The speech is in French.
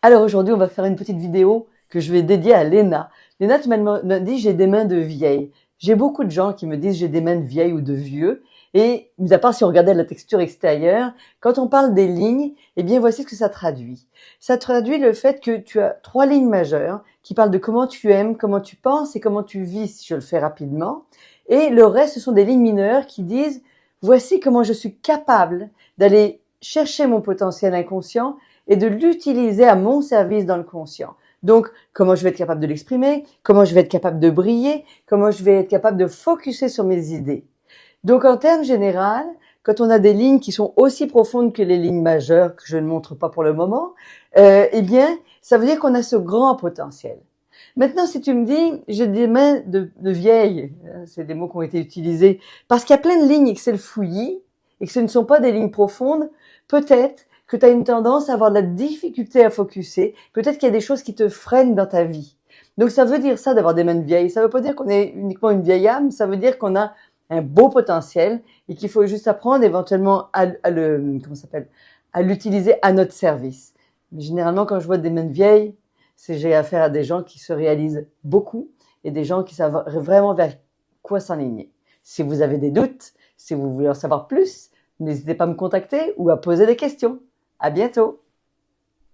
Alors aujourd'hui, on va faire une petite vidéo que je vais dédier à Léna. Léna, tu m'as dit j'ai des mains de vieille. J'ai beaucoup de gens qui me disent j'ai des mains de vieille ou de vieux. Et, mis à part si on regardait la texture extérieure, quand on parle des lignes, eh bien voici ce que ça traduit. Ça traduit le fait que tu as 3 lignes majeures qui parlent de comment tu aimes, comment tu penses et comment tu vis, si je le fais rapidement. Et le reste, ce sont des lignes mineures qui disent voici comment je suis capable d'aller chercher mon potentiel inconscient et de l'utiliser à mon service dans le conscient. Donc, comment je vais être capable de l'exprimer, comment je vais être capable de briller, comment je vais être capable de focuser sur mes idées. Donc, en termes généraux, quand on a des lignes qui sont aussi profondes que les lignes majeures, que je ne montre pas pour le moment, eh bien, ça veut dire qu'on a ce grand potentiel. Maintenant, si tu me dis, j'ai des mains de vieille, c'est des mots qui ont été utilisés, parce qu'il y a plein de lignes et que c'est le fouillis, et que ce ne sont pas des lignes profondes, peut-être que tu as une tendance à avoir de la difficulté à focuser, peut-être qu'il y a des choses qui te freinent dans ta vie. Donc ça veut dire ça d'avoir des mains de vieille, ça veut pas dire qu'on est uniquement une vieille âme, ça veut dire qu'on a un beau potentiel et qu'il faut juste apprendre éventuellement à l'utiliser à notre service. Mais généralement, quand je vois des mains de vieille, j'ai affaire à des gens qui se réalisent beaucoup et des gens qui savent vraiment vers quoi s'enligner. Si vous avez des doutes, si vous voulez en savoir plus, n'hésitez pas à me contacter ou à poser des questions. À bientôt!